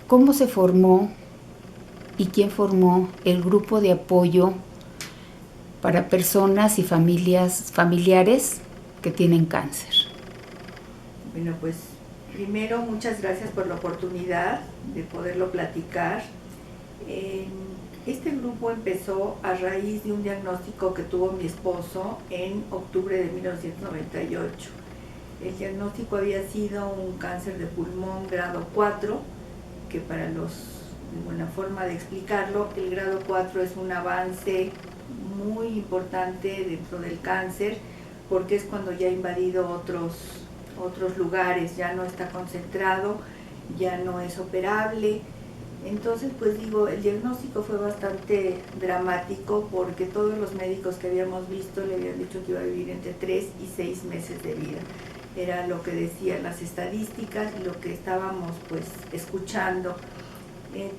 ¿Cómo se formó y quién formó el grupo de apoyo para personas y familiares que tienen cáncer? Bueno, pues primero muchas gracias por la oportunidad de poderlo platicar. Este grupo empezó a raíz de un diagnóstico que tuvo mi esposo en octubre de 1998. El diagnóstico había sido un cáncer de pulmón grado 4, que para una forma de explicarlo, el grado 4 es un avance muy importante dentro del cáncer, porque es cuando ya ha invadido otros lugares, ya no está concentrado, ya no es operable. Entonces, pues digo, el diagnóstico fue bastante dramático porque todos los médicos que habíamos visto le habían dicho que iba a vivir entre 3 y 6 meses de vida. Era lo que decían las estadísticas y lo que estábamos pues escuchando.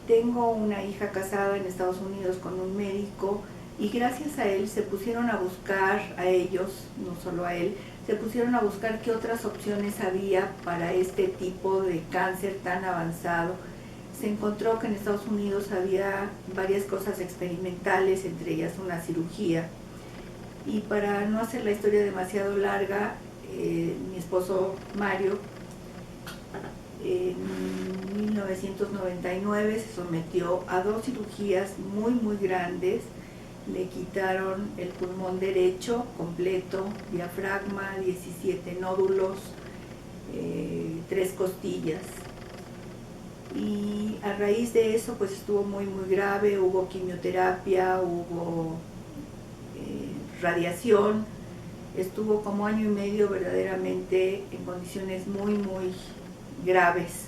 Tengo una hija casada en Estados Unidos con un médico y gracias a él se pusieron a buscar, a ellos, no solo a él, se pusieron a buscar qué otras opciones había para este tipo de cáncer tan avanzado. Se encontró que en Estados Unidos había varias cosas experimentales, entre ellas una cirugía. Y para no hacer la historia demasiado larga, mi esposo Mario en 1999 se sometió a 2 cirugías muy grandes. Le quitaron el pulmón derecho completo, diafragma, 17 nódulos, 3 costillas. Y a raíz de eso pues estuvo muy grave, hubo quimioterapia, hubo radiación, estuvo como año y medio verdaderamente en condiciones muy graves.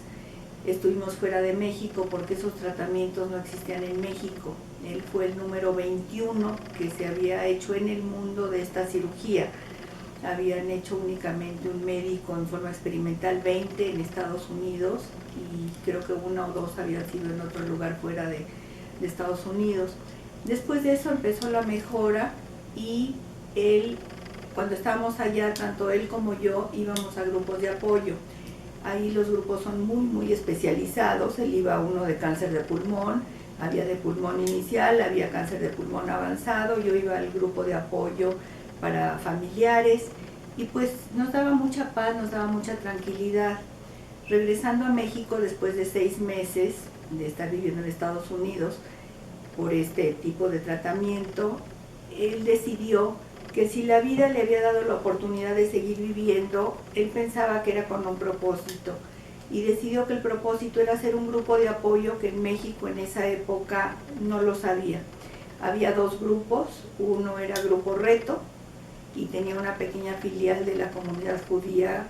Estuvimos fuera de México porque esos tratamientos no existían en México. Él fue el número 21 que se había hecho en el mundo de esta cirugía. Habían hecho únicamente un médico en forma experimental 20 en Estados Unidos y creo que 1 o 2 habían sido en otro lugar fuera de Estados Unidos. Después de eso empezó la mejora y él, cuando estábamos allá, tanto él como yo íbamos a grupos de apoyo. Ahí los grupos son muy especializados. Él iba a uno de cáncer de pulmón, había de pulmón inicial, había cáncer de pulmón avanzado, yo iba al grupo de apoyo para familiares y pues nos daba mucha paz, nos daba mucha tranquilidad. Regresando a México después de 6 meses de estar viviendo en Estados Unidos por este tipo de tratamiento, él decidió que si la vida le había dado la oportunidad de seguir viviendo, él pensaba que era con un propósito y decidió que el propósito era hacer un grupo de apoyo que en México en esa época no lo sabía. Había 2 grupos, uno era Grupo Reto y tenía una pequeña filial de la comunidad judía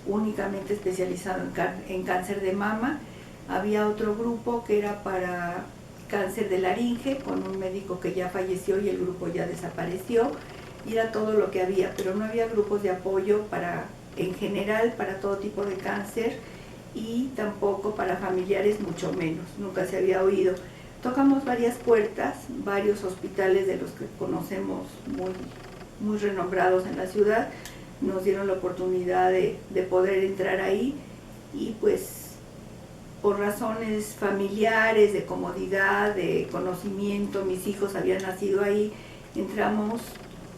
únicamente especializado en cáncer de mama. Había otro grupo que era para cáncer de laringe con un médico que ya falleció y el grupo ya desapareció. Y era todo lo que había, pero no había grupos de apoyo en general para todo tipo de cáncer y tampoco para familiares, mucho menos, nunca se había oído. Tocamos varias puertas, varios hospitales de los que conocemos muy renombrados en la ciudad, nos dieron la oportunidad de poder entrar ahí y pues por razones familiares, de comodidad, de conocimiento, mis hijos habían nacido ahí, entramos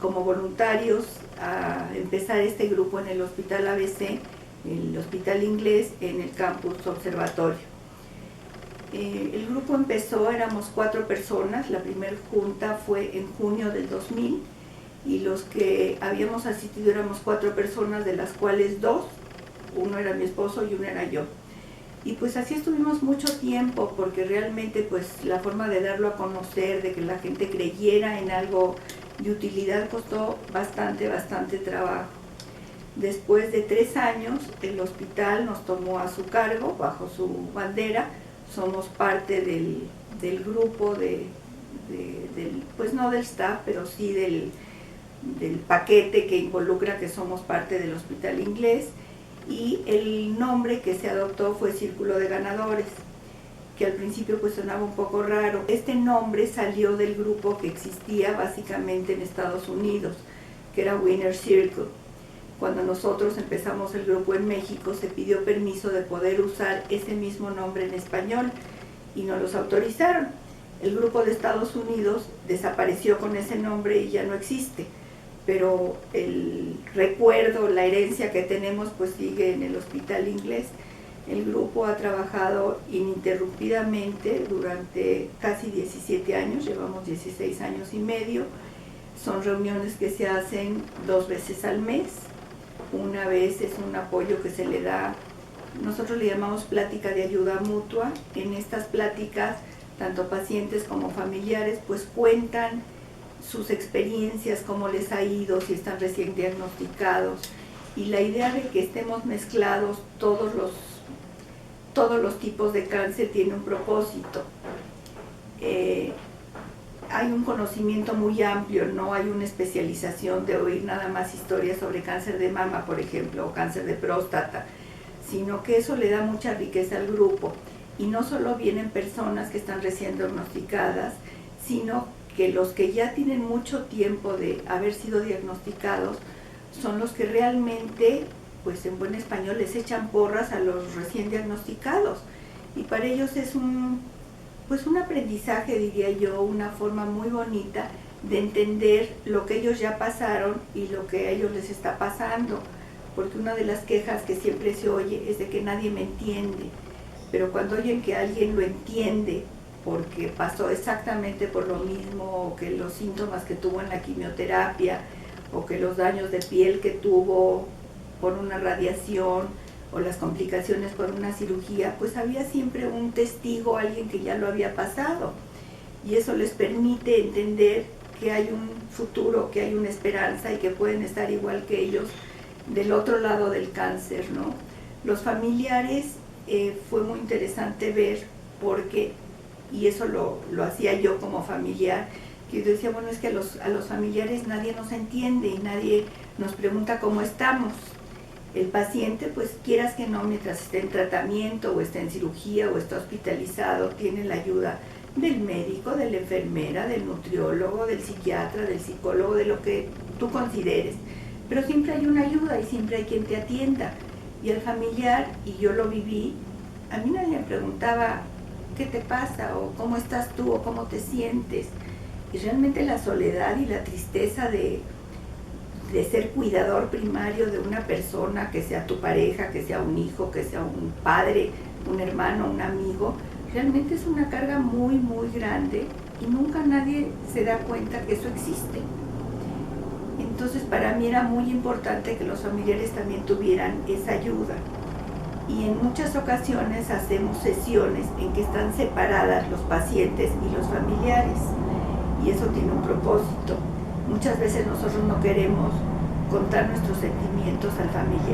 como voluntarios a empezar este grupo en el Hospital ABC, el Hospital Inglés, en el Campus Observatorio. El grupo empezó, éramos 4 personas, la primera junta fue en junio del 2000 y los que habíamos asistido éramos 4 personas, de las cuales 2, uno era mi esposo y uno era yo. Y pues así estuvimos mucho tiempo porque realmente pues la forma de darlo a conocer, de que la gente creyera en algo de utilidad costó bastante trabajo. Después de 3 años el hospital nos tomó a su cargo, bajo su bandera, somos parte del grupo, pues no del staff, pero sí del paquete que involucra que somos parte del Hospital Inglés y el nombre que se adoptó fue Círculo de Ganadores, que al principio pues sonaba un poco raro. Este nombre salió del grupo que existía básicamente en Estados Unidos, que era Winner Circle. Cuando nosotros empezamos el grupo en México, se pidió permiso de poder usar ese mismo nombre en español y no los autorizaron. El grupo de Estados Unidos desapareció con ese nombre y ya no existe, pero el recuerdo, la herencia que tenemos, pues sigue en el Hospital Inglés. El grupo ha trabajado ininterrumpidamente durante casi 17 años, llevamos 16 años y medio. Son reuniones que se hacen 2 veces al mes. Una vez es un apoyo que se le da, nosotros le llamamos plática de ayuda mutua. En estas pláticas, tanto pacientes como familiares pues cuentan sus experiencias, cómo les ha ido, si están recién diagnosticados. Y la idea de que estemos mezclados todos los tipos de cáncer tiene un propósito. Hay un conocimiento muy amplio, no hay una especialización de oír nada más historias sobre cáncer de mama, por ejemplo, o cáncer de próstata, sino que eso le da mucha riqueza al grupo. Y no solo vienen personas que están recién diagnosticadas, sino que los que ya tienen mucho tiempo de haber sido diagnosticados son los que realmente, pues en buen español, les echan porras a los recién diagnosticados. Y para ellos es un aprendizaje, diría yo, una forma muy bonita de entender lo que ellos ya pasaron y lo que a ellos les está pasando. Porque una de las quejas que siempre se oye es de que nadie me entiende. Pero cuando oyen que alguien lo entiende, porque pasó exactamente por lo mismo, o que los síntomas que tuvo en la quimioterapia, o que los daños de piel que tuvo por una radiación, o las complicaciones por una cirugía, pues había siempre un testigo, alguien que ya lo había pasado. Y eso les permite entender que hay un futuro, que hay una esperanza y que pueden estar igual que ellos del otro lado del cáncer, ¿no? Los familiares, fue muy interesante ver porque, y eso lo hacía yo como familiar, que yo decía, bueno, es que a los familiares nadie nos entiende y nadie nos pregunta cómo estamos. El paciente, pues quieras que no, mientras esté en tratamiento o esté en cirugía o está hospitalizado, tiene la ayuda del médico, de la enfermera, del nutriólogo, del psiquiatra, del psicólogo, de lo que tú consideres. Pero siempre hay una ayuda y siempre hay quien te atienda. Y el familiar, y yo lo viví, a mí nadie me preguntaba qué te pasa o cómo estás tú o cómo te sientes. Y realmente la soledad y la tristeza de ser cuidador primario de una persona, que sea tu pareja, que sea un hijo, que sea un padre, un hermano, un amigo, realmente es una carga muy, muy grande y nunca nadie se da cuenta que eso existe. Entonces para mí era muy importante que los familiares también tuvieran esa ayuda. Y en muchas ocasiones hacemos sesiones en que están separadas los pacientes y los familiares. Y eso tiene un propósito. Muchas veces nosotros no queremos contar nuestros sentimientos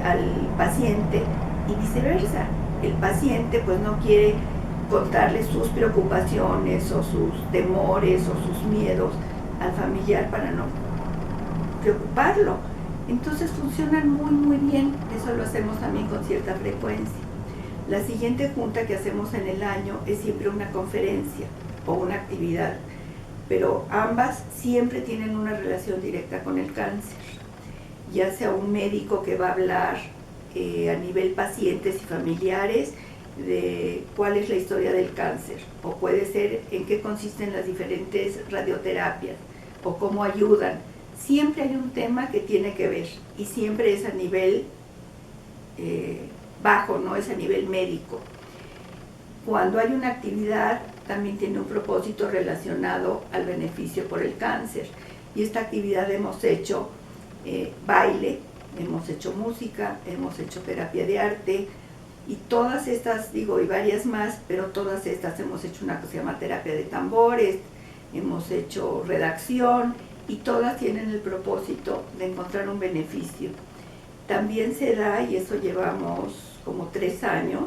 al paciente y viceversa. El paciente pues no quiere contarle sus preocupaciones o sus temores o sus miedos al familiar para no preocuparlo. Entonces funcionan muy muy bien, eso lo hacemos también con cierta frecuencia. La siguiente junta que hacemos en el año es siempre una conferencia o una actividad, pero ambas siempre tienen una relación directa con el cáncer, ya sea un médico que va a hablar a nivel pacientes y familiares de cuál es la historia del cáncer, o puede ser en qué consisten las diferentes radioterapias o cómo ayudan. Siempre hay un tema que tiene que ver y siempre es a nivel bajo, no es a nivel médico. Cuando hay una actividad también tiene un propósito relacionado al beneficio por el cáncer, y esta actividad hemos hecho baile, hemos hecho música, hemos hecho terapia de arte, y todas estas, digo, y varias más, pero todas estas hemos hecho una que se llama terapia de tambores, hemos hecho redacción, y todas tienen el propósito de encontrar un beneficio. También se da, y eso llevamos como 3 años,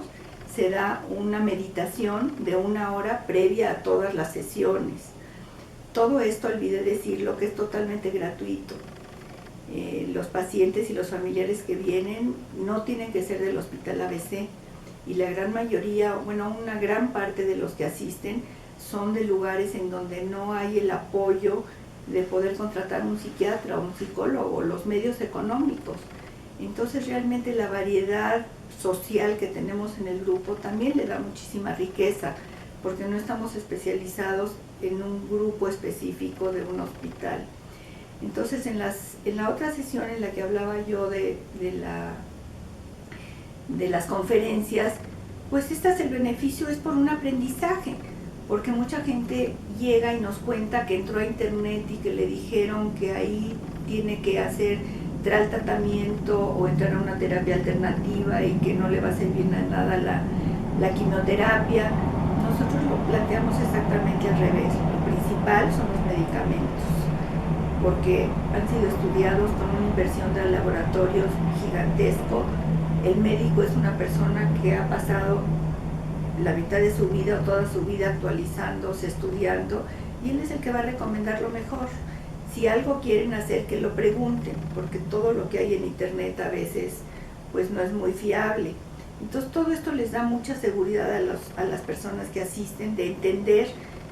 se da una meditación de 1 hora previa a todas las sesiones. Todo esto, olvidé decirlo, que es totalmente gratuito. Los pacientes y los familiares que vienen no tienen que ser del Hospital ABC, y la gran mayoría, bueno, una gran parte de los que asisten son de lugares en donde no hay el apoyo de poder contratar un psiquiatra o un psicólogo, los medios económicos. Entonces realmente la variedad social que tenemos en el grupo también le da muchísima riqueza, porque no estamos especializados en un grupo específico de un hospital. Entonces en la otra sesión en la que hablaba yo de las conferencias, pues el beneficio es por un aprendizaje, porque mucha gente llega y nos cuenta que entró a internet y que le dijeron que ahí tiene que hacer tal tratamiento o entrar a una terapia alternativa y que no le va a servir a nada la quimioterapia. Nosotros lo planteamos exactamente al revés. Lo principal son los medicamentos, porque han sido estudiados con una inversión de laboratorios gigantesco. El médico es una persona que ha pasado la mitad de su vida o toda su vida actualizándose, estudiando, y él es el que va a recomendar lo mejor. Si algo quieren hacer, que lo pregunten, porque todo lo que hay en internet a veces pues no es muy fiable. Entonces todo esto les da mucha seguridad a las personas que asisten, de entender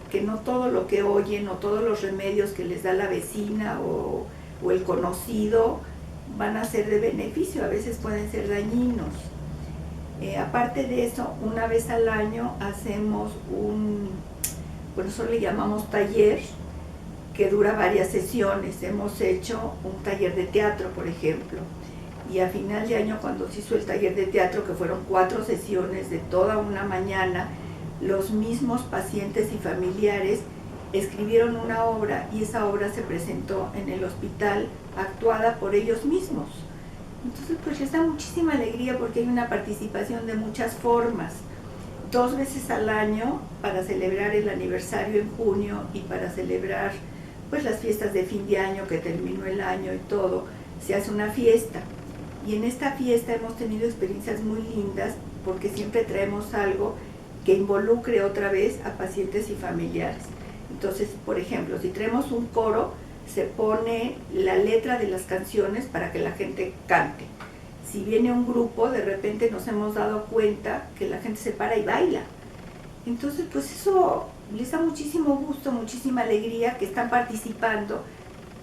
que no todo lo que oyen o todos los remedios que les da la vecina o el conocido van a ser de beneficio, a veces pueden ser dañinos. Aparte de eso, una vez al año hacemos por eso le llamamos taller, que dura varias sesiones. Hemos hecho un taller de teatro, por ejemplo, y a final de año, cuando se hizo el taller de teatro, que fueron 4 sesiones de toda una mañana, los mismos pacientes y familiares escribieron una obra, y esa obra se presentó en el hospital, actuada por ellos mismos. Entonces pues les da muchísima alegría, porque hay una participación de muchas formas. 2 veces al año, para celebrar el aniversario en junio y para celebrar pues las fiestas de fin de año, que terminó el año y todo, se hace una fiesta. Y en esta fiesta hemos tenido experiencias muy lindas, porque siempre traemos algo que involucre otra vez a pacientes y familiares. Entonces, por ejemplo, si traemos un coro, se pone la letra de las canciones para que la gente cante. Si viene un grupo, de repente nos hemos dado cuenta que la gente se para y baila. Entonces, pues eso les da muchísimo gusto, muchísima alegría que están participando,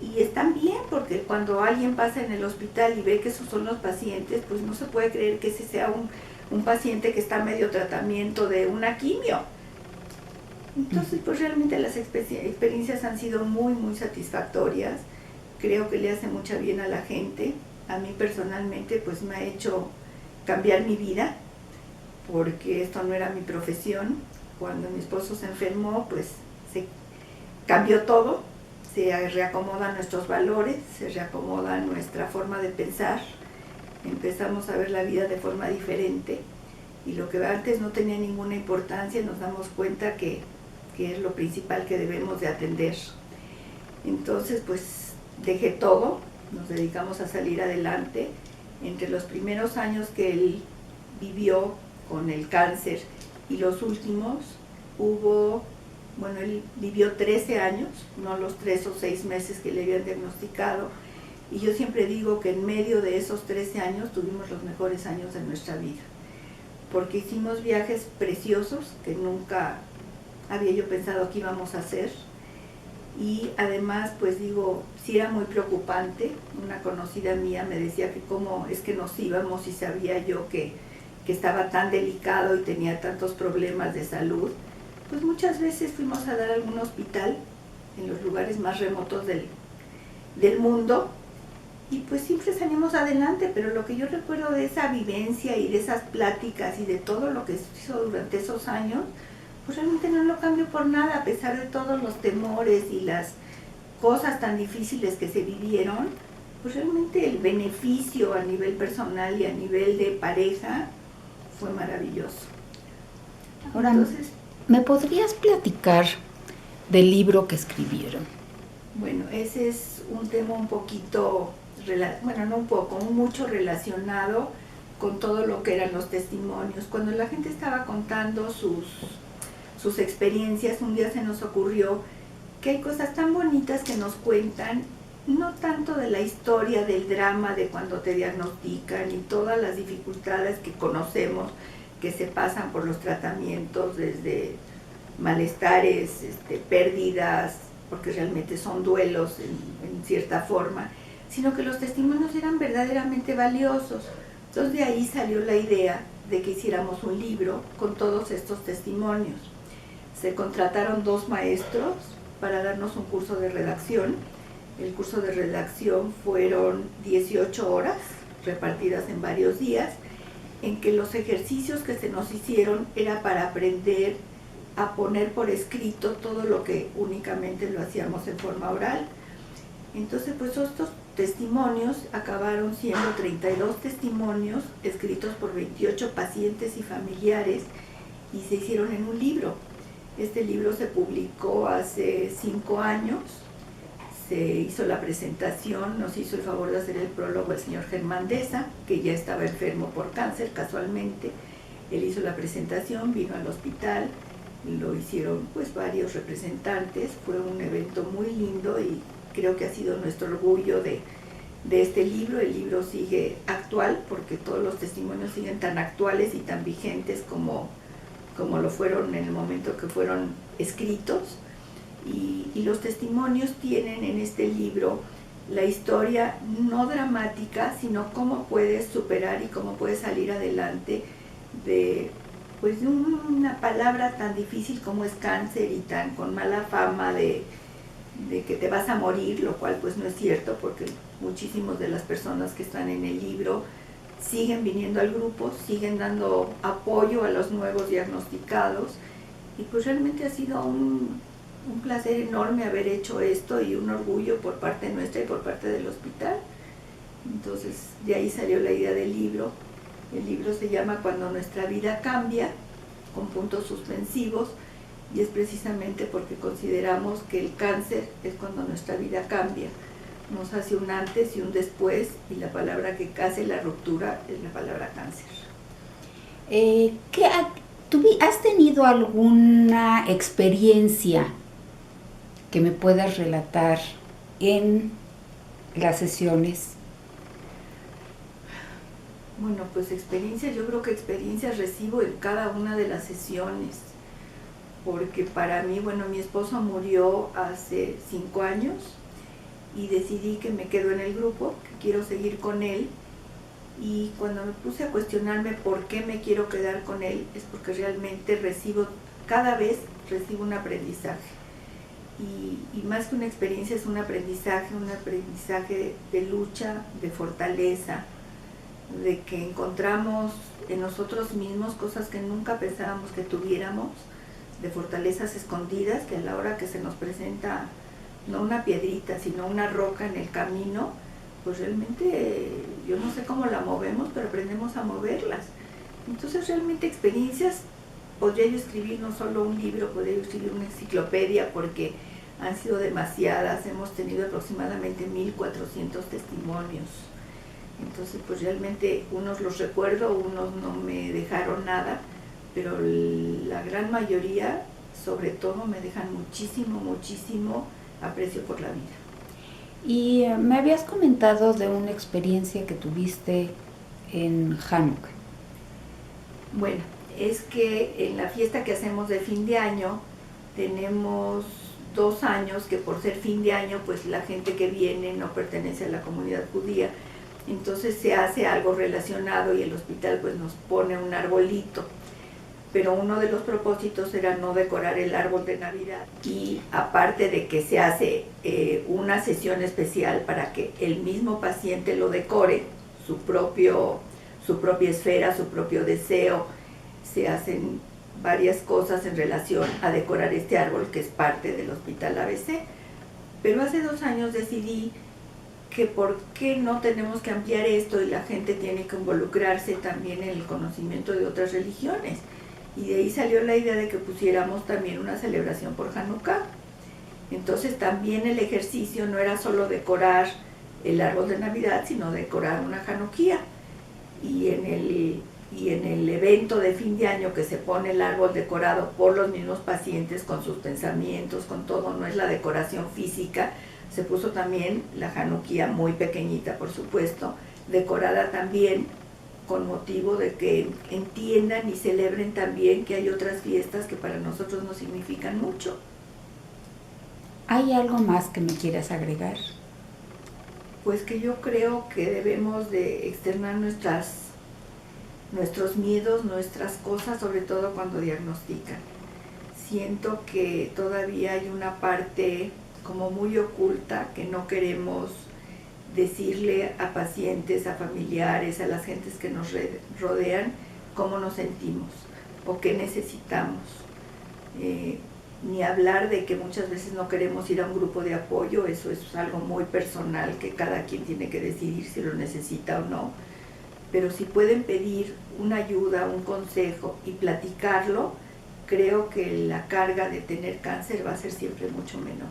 y están bien, porque cuando alguien pasa en el hospital y ve que esos son los pacientes, pues no se puede creer que ese sea un paciente que está a medio tratamiento de una quimio. Entonces, pues realmente las experiencias han sido muy, muy satisfactorias. Creo que le hace mucha bien a la gente. A mí personalmente, pues me ha hecho cambiar mi vida, porque esto no era mi profesión. Cuando mi esposo se enfermó, pues se cambió todo, se reacomodan nuestros valores, se reacomoda nuestra forma de pensar, empezamos a ver la vida de forma diferente, y lo que antes no tenía ninguna importancia, nos damos cuenta que es lo principal que debemos de atender. Entonces, pues dejé todo, nos dedicamos a salir adelante. Entre los primeros años que él vivió con el cáncer y los últimos, él vivió 13 años, no los 3 o 6 meses que le habían diagnosticado, y yo siempre digo que en medio de esos 13 años tuvimos los mejores años de nuestra vida, porque hicimos viajes preciosos que nunca había yo pensado que íbamos a hacer, y además, pues digo, sí era muy preocupante. Una conocida mía me decía que cómo es que nos íbamos, y sabía yo que estaba tan delicado y tenía tantos problemas de salud. Pues muchas veces fuimos a dar a algún hospital en los lugares más remotos del mundo, y pues siempre salimos adelante. Pero lo que yo recuerdo de esa vivencia y de esas pláticas y de todo lo que se hizo durante esos años, pues realmente no lo cambio por nada, a pesar de todos los temores y las cosas tan difíciles que se vivieron. Pues realmente el beneficio a nivel personal y a nivel de pareja fue maravilloso. Ahora, entonces, ¿me podrías platicar del libro que escribieron? Bueno, ese es un tema un poquito, no un poco, mucho relacionado con todo lo que eran los testimonios. Cuando la gente estaba contando sus experiencias, un día se nos ocurrió que hay cosas tan bonitas que nos cuentan, no tanto de la historia, del drama de cuando te diagnostican y todas las dificultades que conocemos que se pasan por los tratamientos, desde malestares, pérdidas, porque realmente son duelos en cierta forma, sino que los testimonios eran verdaderamente valiosos. Entonces de ahí salió la idea de que hiciéramos un libro con todos estos testimonios. Se contrataron 2 maestros para darnos un curso de redacción. El curso de redacción fueron 18 horas repartidas en varios días, en que los ejercicios que se nos hicieron era para aprender a poner por escrito todo lo que únicamente lo hacíamos en forma oral. Entonces, pues estos testimonios acabaron siendo 32 testimonios escritos por 28 pacientes y familiares y se hicieron en un libro. Este libro se publicó hace 5 años, se hizo la presentación, nos hizo el favor de hacer el prólogo el señor Germán Deza, que ya estaba enfermo por cáncer casualmente. Él hizo la presentación, vino al hospital, lo hicieron pues varios representantes, fue un evento muy lindo y creo que ha sido nuestro orgullo de este libro. El libro sigue actual porque todos los testimonios siguen tan actuales y tan vigentes como lo fueron en el momento que fueron escritos. Y los testimonios tienen en este libro la historia no dramática, sino cómo puedes superar y cómo puedes salir adelante de una palabra tan difícil como es cáncer y tan con mala fama de que te vas a morir, lo cual pues no es cierto, porque muchísimas de las personas que están en el libro siguen viniendo al grupo, siguen dando apoyo a los nuevos diagnosticados, y pues realmente ha sido un placer enorme haber hecho esto y un orgullo por parte nuestra y por parte del hospital. Entonces de ahí salió la idea del libro. El libro se llama Cuando nuestra vida cambia, con puntos suspensivos, y es precisamente porque consideramos que el cáncer es cuando nuestra vida cambia. Nos hace un antes y un después, y la palabra que hace la ruptura es la palabra cáncer. ¿Has tenido alguna experiencia que me puedas relatar en las sesiones? Bueno, pues experiencias, yo creo que experiencias recibo en cada una de las sesiones, porque para mí, bueno, mi esposo murió hace 5 años y decidí que me quedo en el grupo, que quiero seguir con él, y cuando me puse a cuestionarme por qué me quiero quedar con él, es porque realmente cada vez recibo un aprendizaje, y más que una experiencia es un aprendizaje de lucha, de fortaleza, de que encontramos en nosotros mismos cosas que nunca pensábamos que tuviéramos, de fortalezas escondidas que a la hora que se nos presenta no una piedrita, sino una roca en el camino, pues realmente yo no sé cómo la movemos, pero aprendemos a moverlas. Entonces realmente experiencias, podría yo escribir no solo un libro, podría yo escribir una enciclopedia, porque han sido demasiadas, hemos tenido aproximadamente 1,400 testimonios. Entonces pues realmente unos los recuerdo, unos no me dejaron nada, pero la gran mayoría, sobre todo, me dejan muchísimo aprecio por la vida. Y me habías comentado de una experiencia que tuviste en Hanukkah. Bueno, es que en la fiesta que hacemos de fin de año, tenemos 2 años que por ser fin de año, pues la gente que viene no pertenece a la comunidad judía, entonces se hace algo relacionado y el hospital pues nos pone un arbolito. Pero uno de los propósitos era no decorar el árbol de Navidad, y aparte de que se hace una sesión especial para que el mismo paciente lo decore, su propia esfera, su propio deseo, se hacen varias cosas en relación a decorar este árbol que es parte del Hospital ABC. Pero hace 2 años decidí que por qué no tenemos que ampliar esto y la gente tiene que involucrarse también en el conocimiento de otras religiones. Y de ahí salió la idea de que pusiéramos también una celebración por Hanukkah. Entonces también el ejercicio no era solo decorar el árbol de Navidad, sino decorar una Hanukkah. Y en el evento de fin de año que se pone el árbol decorado por los mismos pacientes, con sus pensamientos, con todo, no es la decoración física, se puso también la Hanukkah muy pequeñita, por supuesto, decorada también con motivo de que entiendan y celebren también que hay otras fiestas que para nosotros nos significan mucho. ¿Hay algo más que me quieras agregar? Pues que yo creo que debemos de externar nuestros miedos, nuestras cosas, sobre todo cuando diagnostican. Siento que todavía hay una parte como muy oculta que no queremos decirle a pacientes, a familiares, a las gentes que nos rodean cómo nos sentimos o qué necesitamos. Ni hablar de que muchas veces no queremos ir a un grupo de apoyo, eso es algo muy personal que cada quien tiene que decidir si lo necesita o no, pero si pueden pedir una ayuda, un consejo y platicarlo, creo que la carga de tener cáncer va a ser siempre mucho menor.